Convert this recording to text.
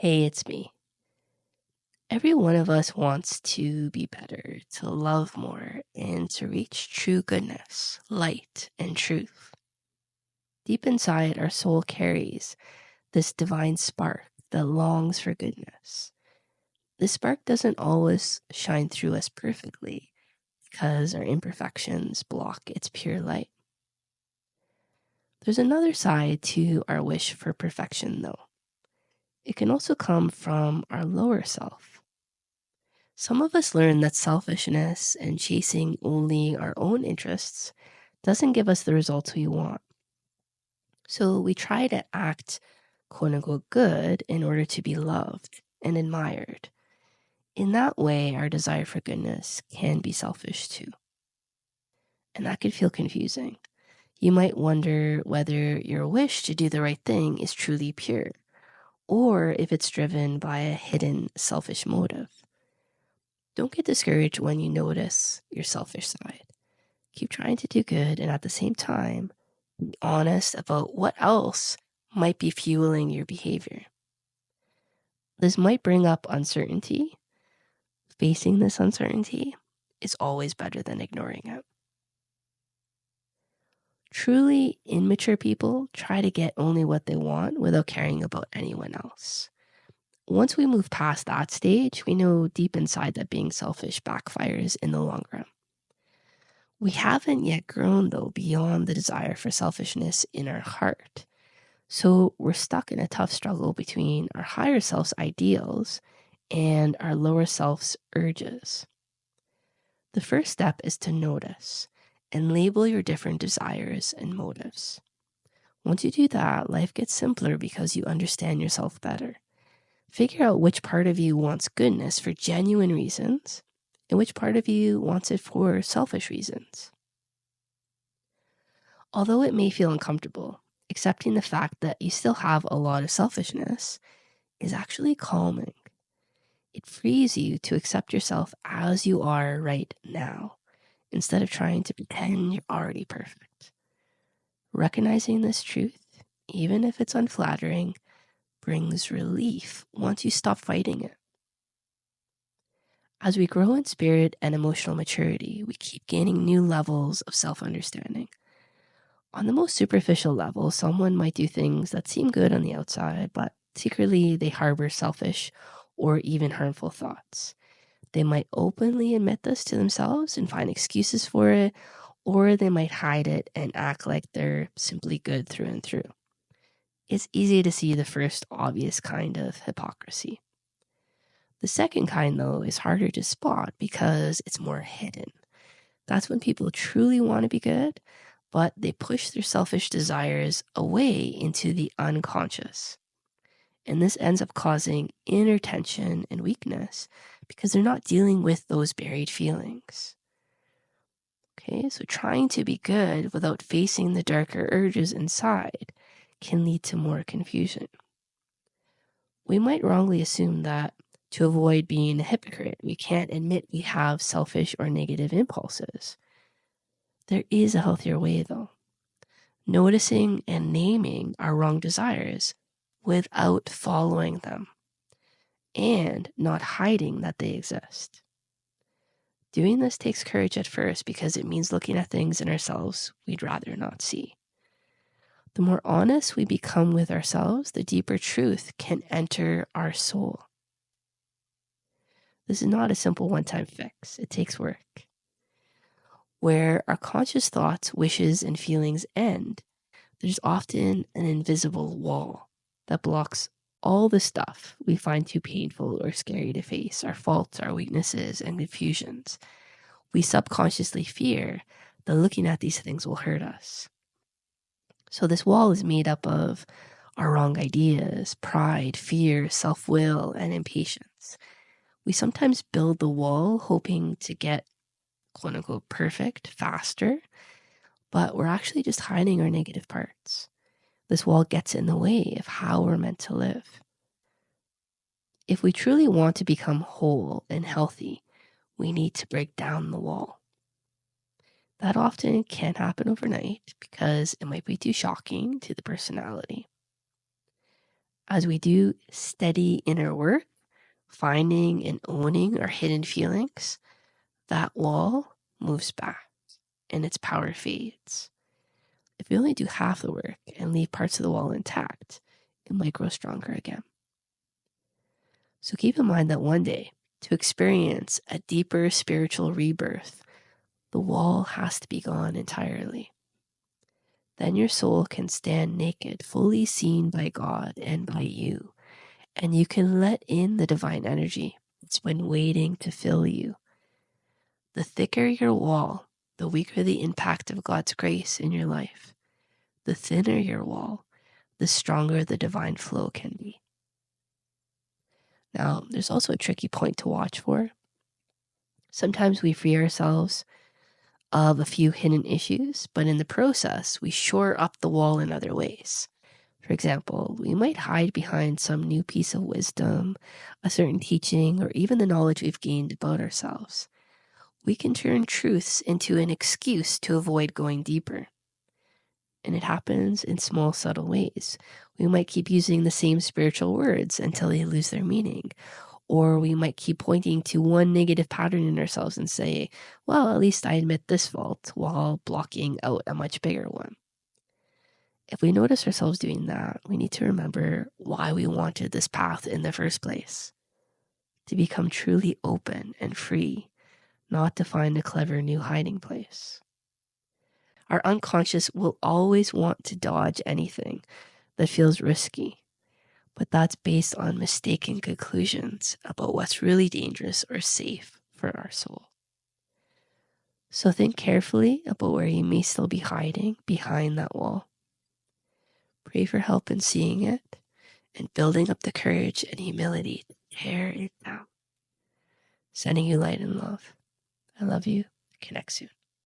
Hey, it's me. Every one of us wants to be better, to love more, and to reach true goodness, light, and truth. Deep inside, our soul carries this divine spark that longs for goodness. This spark doesn't always shine through us perfectly because our imperfections block its pure light. There's another side to our wish for perfection, though. It can also come from our lower self. Some of us learn that selfishness and chasing only our own interests doesn't give us the results we want. So we try to act quote unquote good in order to be loved and admired. In that way, our desire for goodness can be selfish too. And that could feel confusing. You might wonder whether your wish to do the right thing is truly pure, or if it's driven by a hidden selfish motive. Don't get discouraged when you notice your selfish side. Keep trying to do good, and at the same time, be honest about what else might be fueling your behavior. This might bring up uncertainty. Facing this uncertainty is always better than ignoring it. Truly immature people try to get only what they want without caring about anyone else. Once we move past that stage, we know deep inside that being selfish backfires in the long run. We haven't yet grown, though, beyond the desire for selfishness in our heart. So we're stuck in a tough struggle between our higher self's ideals and our lower self's urges. The first step is to notice and label your different desires and motives. Once you do that, life gets simpler because you understand yourself better. Figure out which part of you wants goodness for genuine reasons and which part of you wants it for selfish reasons. Although it may feel uncomfortable, accepting the fact that you still have a lot of selfishness is actually calming. It frees you to accept yourself as you are right now, instead of trying to pretend you're already perfect. Recognizing this truth, even if it's unflattering, brings relief once you stop fighting it. As we grow in spirit and emotional maturity, we keep gaining new levels of self-understanding. On the most superficial level, someone might do things that seem good on the outside, but secretly they harbor selfish or even harmful thoughts. They might openly admit this to themselves and find excuses for it, or they might hide it and act like they're simply good through and through. It's easy to see the first obvious kind of hypocrisy. The second kind, though, is harder to spot because it's more hidden. That's when people truly want to be good, but they push their selfish desires away into the unconscious. And this ends up causing inner tension and weakness because they're not dealing with those buried feelings. Okay, so trying to be good without facing the darker urges inside can lead to more confusion. We might wrongly assume that to avoid being a hypocrite, we can't admit we have selfish or negative impulses. There is a healthier way, though. Noticing and naming our wrong desires without following them, and not hiding that they exist. Doing this takes courage at first because it means looking at things in ourselves we'd rather not see. The more honest we become with ourselves, the deeper truth can enter our soul. This is not a simple one-time fix. It takes work. Where our conscious thoughts, wishes, and feelings end, there's often an invisible wall that blocks all the stuff we find too painful or scary to face, our faults, our weaknesses, and confusions. We subconsciously fear that looking at these things will hurt us. So this wall is made up of our wrong ideas, pride, fear, self-will, and impatience. We sometimes build the wall hoping to get quote unquote perfect faster, but we're actually just hiding our negative parts. This wall gets in the way of how we're meant to live. If we truly want to become whole and healthy, we need to break down the wall. That often can't happen overnight because it might be too shocking to the personality. As we do steady inner work, finding and owning our hidden feelings, that wall moves back and its power fades. If we only do half the work and leave parts of the wall intact, it might grow stronger again. So keep in mind that one day, to experience a deeper spiritual rebirth, the wall has to be gone entirely. Then your soul can stand naked, fully seen by God and by you, and you can let in the divine energy that's been waiting to fill you. The thicker your wall, the weaker the impact of God's grace in your life. The thinner your wall, the stronger the divine flow can be. Now, there's also a tricky point to watch for. Sometimes we free ourselves of a few hidden issues, but in the process, we shore up the wall in other ways. For example, we might hide behind some new piece of wisdom, a certain teaching, or even the knowledge we've gained about ourselves. We can turn truths into an excuse to avoid going deeper. And it happens in small, subtle ways. We might keep using the same spiritual words until they lose their meaning. Or we might keep pointing to one negative pattern in ourselves and say, well, at least I admit this fault, while blocking out a much bigger one. If we notice ourselves doing that, we need to remember why we wanted this path in the first place. To become truly open and free, not to find a clever new hiding place. Our unconscious will always want to dodge anything that feels risky, but that's based on mistaken conclusions about what's really dangerous or safe for our soul. So think carefully about where you may still be hiding behind that wall. Pray for help in seeing it and building up the courage and humility to tear it down. Sending you light and love. I love you. Connect soon.